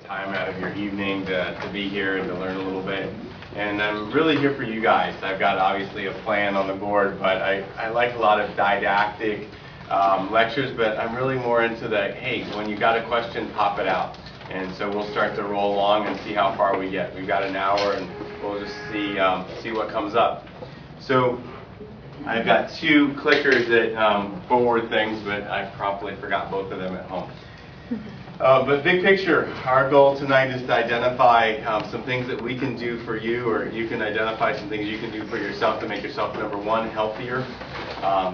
time out of your evening to be here and to learn a little bit. And I'm really here for you guys. I've got obviously a plan on the board, but I like a lot of didactic lectures, but I'm really more into the, hey, when you got a question, pop it out. And so we'll start to roll along and see how far we get. We've got an hour and we'll just see what comes up. So I've got two clickers that forward things, but I promptly forgot both of them at home. But big picture, our goal tonight is to identify some things that we can do for you, or you can identify some things you can do for yourself to make yourself, number one, healthier,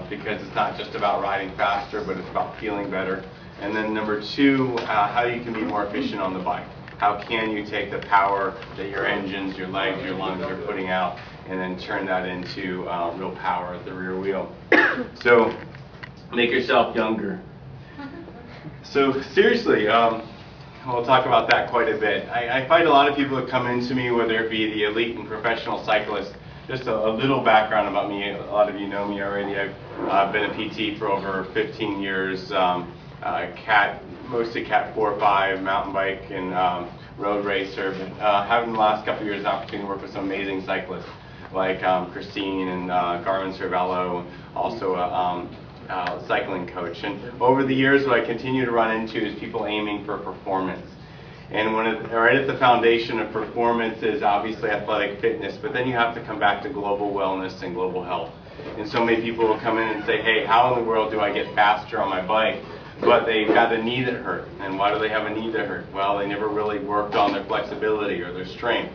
because it's not just about riding faster, but it's about feeling better. And then number two, how you can be more efficient on the bike. How can you take the power that your engines, your legs, your lungs are putting out, and then turn that into real power at the rear wheel. So make yourself younger. So seriously, we'll talk about that quite a bit. I find a lot of people that come into me, whether it be the elite and professional cyclists. Just a little background about me. A lot of you know me already. I've been a PT for over 15 years. Mostly Cat 4 or 5, mountain bike and road racer. But having the last couple of years an opportunity to work with some amazing cyclists like Christine and Garmin-Cervelo, also a cycling coach. And over the years, what I continue to run into is people aiming for performance. And right at the foundation of performance is obviously athletic fitness, but then you have to come back to global wellness and global health. And so many people will come in and say, hey, how in the world do I get faster on my bike? But they've got a knee that hurt. And why do they have a knee that hurt? Well, they never really worked on their flexibility or their strength.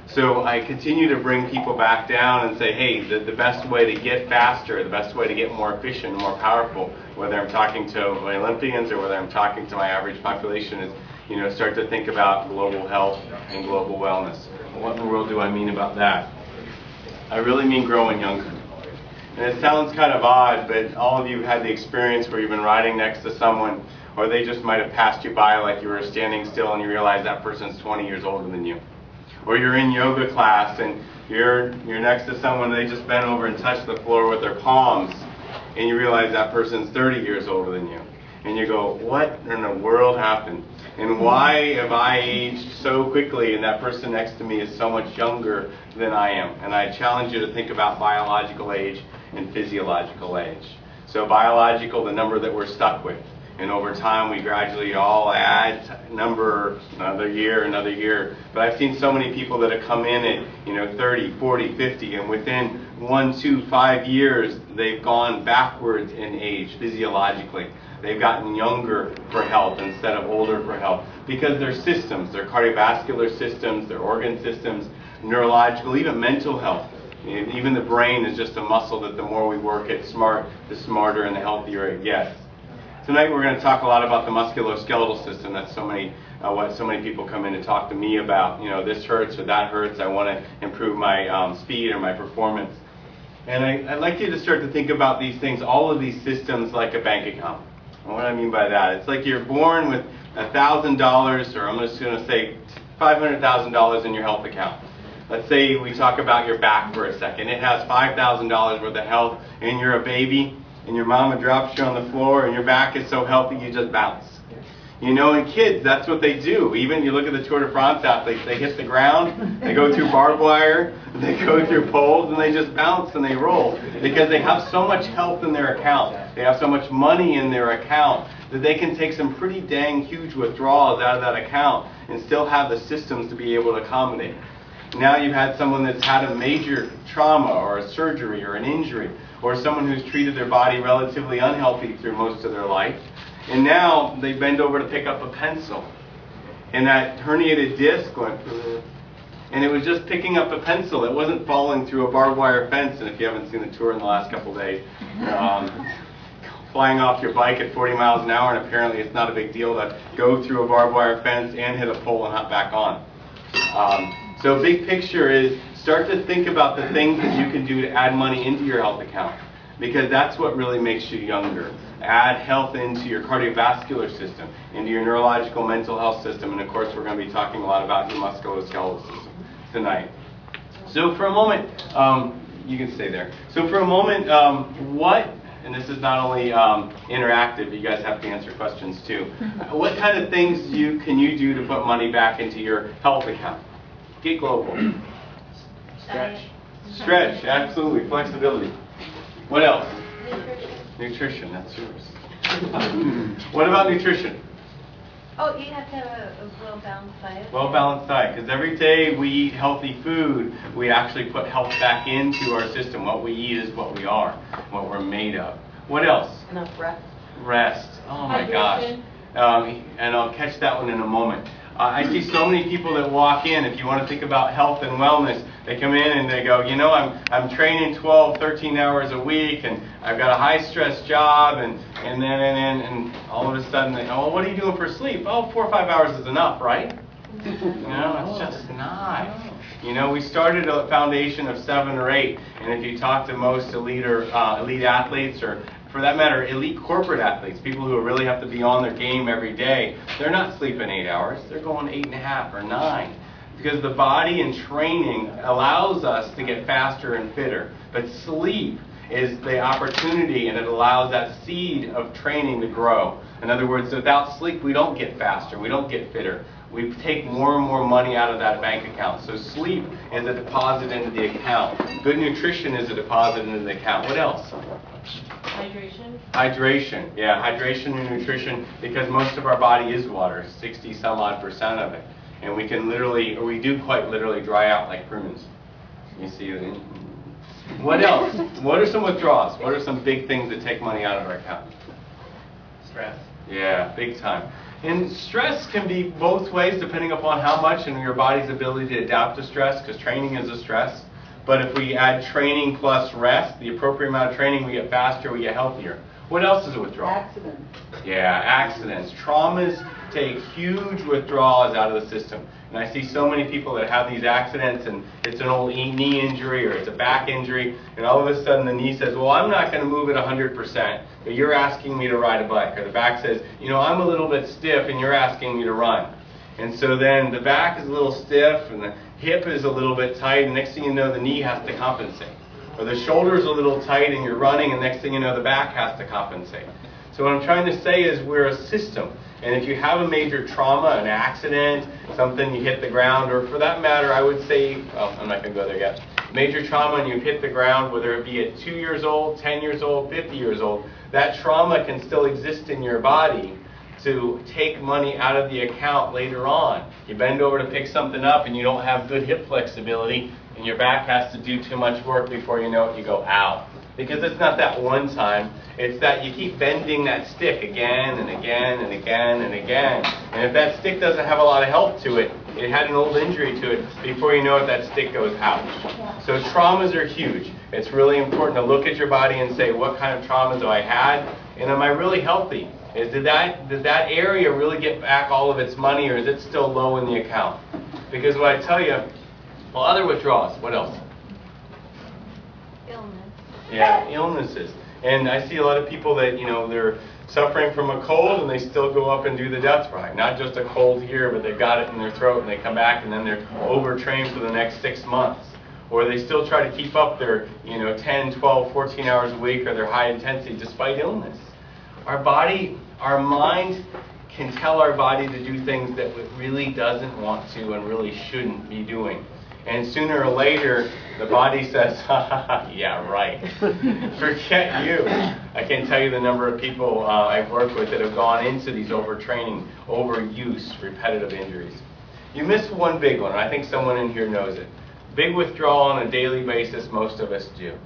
So I continue to bring people back down and say, hey, the best way to get faster, the best way to get more efficient, more powerful, whether I'm talking to my Olympians or whether I'm talking to my average population, is start to think about global health and global wellness. What in the world do I mean about that? I really mean growing younger. And it sounds kind of odd, but all of you have had the experience where you've been riding next to someone, or they just might have passed you by like you were standing still and you realize that person's 20 years older than you. Or you're in yoga class and you're next to someone, they just bent over and touched the floor with their palms, and you realize that person's 30 years older than you. And you go, what in the world happened? And why have I aged so quickly and that person next to me is so much younger than I am? And I challenge you to think about biological age and physiological age. So biological, the number that we're stuck with. And over time, we gradually all add number, another year. But I've seen so many people that have come in at 30, 40, 50, and within 1, 2, 5 years, they've gone backwards in age physiologically. They've gotten younger for health instead of older for health because their systems, their cardiovascular systems, their organ systems, neurological, even mental health. And even the brain is just a muscle that the more we work it smart, the smarter and the healthier it gets. Tonight we're going to talk a lot about the musculoskeletal system. That's what so many people come in to talk to me about. This hurts or that hurts. I want to improve my speed or my performance. And I'd like you to start to think about these things, all of these systems, like a bank account. And what I mean by that, it's like you're born with $1,000, or I'm just going to say $500,000 in your health account. Let's say we talk about your back for a second. It has $5,000 worth of health, and you're a baby, and your mama drops you on the floor, and your back is so healthy you just bounce. And kids, that's what they do. Even you look at the Tour de France athletes, they hit the ground, they go through barbed wire, they go through poles, and they just bounce and they roll because they have so much health in their account. They have so much money in their account that they can take some pretty dang huge withdrawals out of that account and still have the systems to be able to accommodate. Now you've had someone that's had a major trauma or a surgery or an injury, or someone who's treated their body relatively unhealthy through most of their life. And now they bend over to pick up a pencil. And that herniated disc went, and it was just picking up a pencil. It wasn't falling through a barbed wire fence. And if you haven't seen the tour in the last couple of days, flying off your bike at 40 miles an hour, and apparently it's not a big deal to go through a barbed wire fence and hit a pole and hop back on. So big picture is start to think about the things that you can do to add money into your health account, because that's what really makes you younger. Add health into your cardiovascular system, into your neurological mental health system, and of course we're going to be talking a lot about your musculoskeletal system tonight. So for a moment, you can stay there. So for a moment, what and this is not only interactive, you guys have to answer questions too. What kind of things can you do to put money back into your health account? Get global. Stretch. Stretch, absolutely. Flexibility. What else? Nutrition, that's yours. What about nutrition? Oh, you have to have a well-balanced diet. Well-balanced diet, because every day we eat healthy food, we actually put health back into our system. What we eat is what we are, what we're made of. What else? Enough rest. Rest. Oh my gosh. And I'll catch that one in a moment. I see so many people that walk in, if you want to think about health and wellness, they come in and they go, you know, I'm training 12, 13 hours a week, and I've got a high-stress job, and all of a sudden, they, oh, what are you doing for sleep? Oh, 4 or 5 hours is enough, right? No, it's just not. You know, we started a foundation of 7 or 8, and if you talk to most elite athletes, or for that matter, elite corporate athletes, people who really have to be on their game every day, they're not sleeping 8 hours. They're going 8.5 or 9. Because the body and training allows us to get faster and fitter. But sleep is the opportunity, and it allows that seed of training to grow. In other words, without sleep, we don't get faster. We don't get fitter. We take more and more money out of that bank account. So sleep is a deposit into the account. Good nutrition is a deposit into the account. What else? Hydration. Hydration. Yeah, hydration and nutrition, because most of our body is water, 60-some-odd% of it. And we can literally, or we do quite literally, dry out like prunes. You see it? What else? What are some withdrawals? What are some big things that take money out of our account? Stress. Yeah, big time. And stress can be both ways depending upon how much and your body's ability to adapt to stress, because training is a stress. But if we add training plus rest, the appropriate amount of training, we get faster, we get healthier. What else is a withdrawal? Accidents. Yeah, accidents. Traumas take huge withdrawals out of the system. And I see so many people that have these accidents, and it's an old knee injury or it's a back injury, and all of a sudden the knee says, well, I'm not going to move at 100%, but you're asking me to ride a bike. Or the back says, you know, I'm a little bit stiff and you're asking me to run. And so then the back is a little stiff and the hip is a little bit tight, and next thing you know, the knee has to compensate. Or the shoulder's a little tight and you're running, and next thing you know, the back has to compensate. So what I'm trying to say is we're a system. And if you have a major trauma, an accident, something you hit the ground, or for that matter, I would say, well, I'm not going to go there yet. Major trauma and you hit the ground, whether it be at 2 years old, 10 years old, 50 years old, that trauma can still exist in your body to take money out of the account later on. You bend over to pick something up and you don't have good hip flexibility, and your back has to do too much work before you know it, you go, ow. Because it's not that one time, it's that you keep bending that stick again and again and again and again. And if that stick doesn't have a lot of help to it, it had an old injury to it, before you know it, that stick goes ouch. So traumas are huge. It's really important to look at your body and say, what kind of traumas do I had? And am I really healthy? Did that area really get back all of its money, or is it still low in the account? Because what I tell you, well, other withdrawals, what else? Illness. Yeah, illnesses. And I see a lot of people that, you know, they're suffering from a cold and they still go up and do the death ride. Not just a cold here, but they've got it in their throat and they come back and then they're overtrained for the next 6 months. Or they still try to keep up their, 10, 12, 14 hours a week, or their high intensity despite illness. Our body, our mind can tell our body to do things that it really doesn't want to and really shouldn't be doing. And sooner or later, the body says, ha ha ha, yeah, right. Forget you. I can't tell you the number of people I've worked with that have gone into these overtraining, overuse, repetitive injuries. You missed one big one, and I think someone in here knows it. Big withdrawal on a daily basis, most of us do.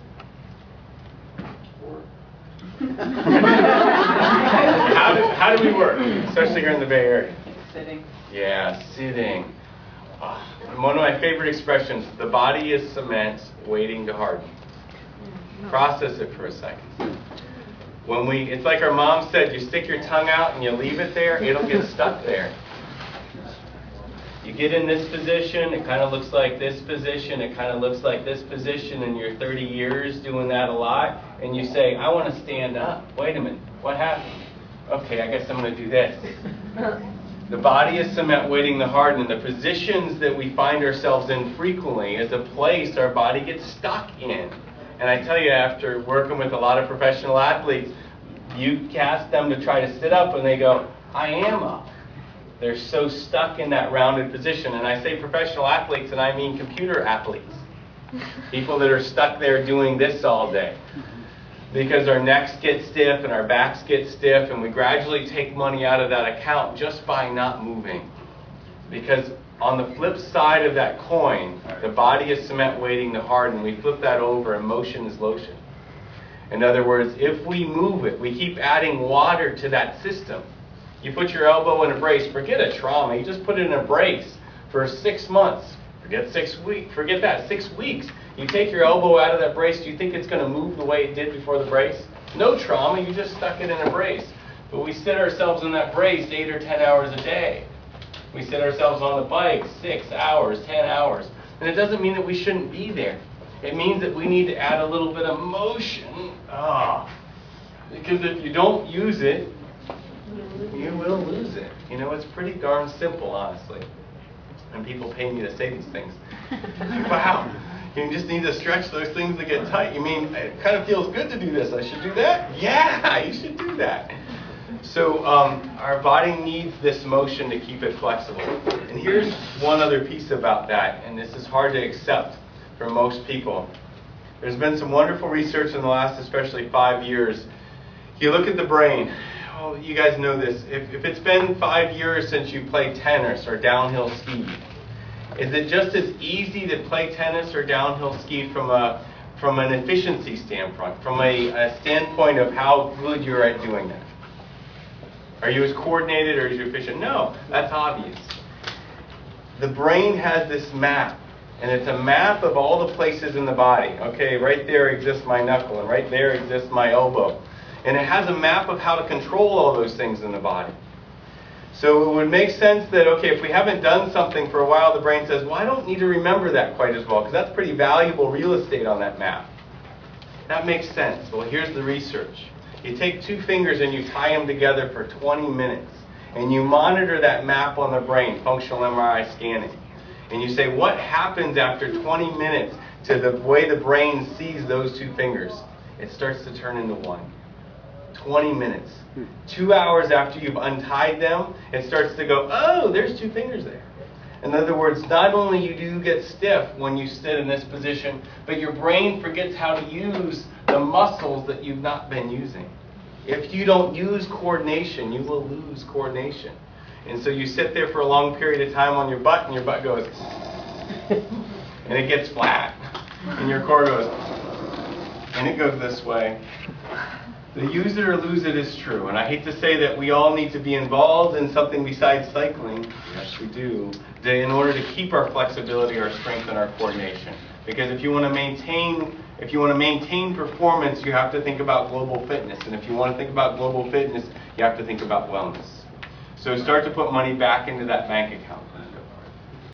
How do we work, especially here in the Bay Area? Sitting. Yeah, sitting. One of my favorite expressions, the body is cement waiting to harden. Process it for a second. It's like our mom said, you stick your tongue out and you leave it there, it'll get stuck there. You get in this position, it kind of looks like this position, it kind of looks like this position, and you're 30 years doing that a lot, and you say, I want to stand up. Wait a minute, what happened? Okay, I guess I'm going to do this. The body is cement waiting to harden, and the positions that we find ourselves in frequently is a place our body gets stuck in. And I tell you, after working with a lot of professional athletes, you ask them to try to sit up and they go, I am up. They're so stuck in that rounded position. And I say professional athletes, and I mean computer athletes. People that are stuck there doing this all day. Because our necks get stiff and our backs get stiff, and we gradually take money out of that account just by not moving. Because on the flip side of that coin, the body is cement waiting to harden. We flip that over and motion is lotion. In other words, if we move it, we keep adding water to that system. You put your elbow in a brace, forget a trauma, you just put it in a brace for 6 months. Forget 6 weeks, forget that, 6 weeks. You take your elbow out of that brace, do you think it's going to move the way it did before the brace? No trauma, you just stuck it in a brace. But we sit ourselves in that brace 8 or 10 hours a day. We sit ourselves on the bike 6 hours, 10 hours. And it doesn't mean that we shouldn't be there. It means that we need to add a little bit of motion. Because if you don't use it, you will lose it. You know, it's pretty darn simple, honestly. And people pay me to say these things. Wow, you just need to stretch those things to get tight. You mean, it kind of feels good to do this. I should do that? Yeah, you should do that. So our body needs this motion to keep it flexible. And here's one other piece about that, and this is hard to accept for most people. There's been some wonderful research in the last especially 5 years. You look at the brain. Oh, you guys know this. If it's been 5 years since you played tennis or downhill ski, is it just as easy to play tennis or downhill ski from an efficiency standpoint, from a standpoint of how good you're at doing that? Are you as coordinated or as efficient? No, that's obvious. The brain has this map, and it's a map of all the places in the body. Okay, right there exists my knuckle, and right there exists my elbow. And it has a map of how to control all those things in the body. So it would make sense that, okay, if we haven't done something for a while, the brain says, well, I don't need to remember that quite as well, because that's pretty valuable real estate on that map. That makes sense. Well, here's the research. You take 2 fingers and you tie them together for 20 minutes, and you monitor that map on the brain, functional MRI scanning. And you say, what happens after 20 minutes to the way the brain sees those 2 fingers? It starts to turn into one. 20 minutes. 2 hours after you've untied them, it starts to go, oh, there's 2 fingers there. In other words, not only you do get stiff when you sit in this position, but your brain forgets how to use the muscles that you've not been using. If you don't use coordination, you will lose coordination. And so you sit there for a long period of time on your butt, and your butt goes, and it gets flat. And your core goes, and it goes this way. The use it or lose it is true. And I hate to say that we all need to be involved in something besides cycling. Yes, we do. In order to keep our flexibility, our strength, and our coordination. Because if you want to maintain performance, you have to think about global fitness. And if you want to think about global fitness, you have to think about wellness. So start to put money back into that bank account.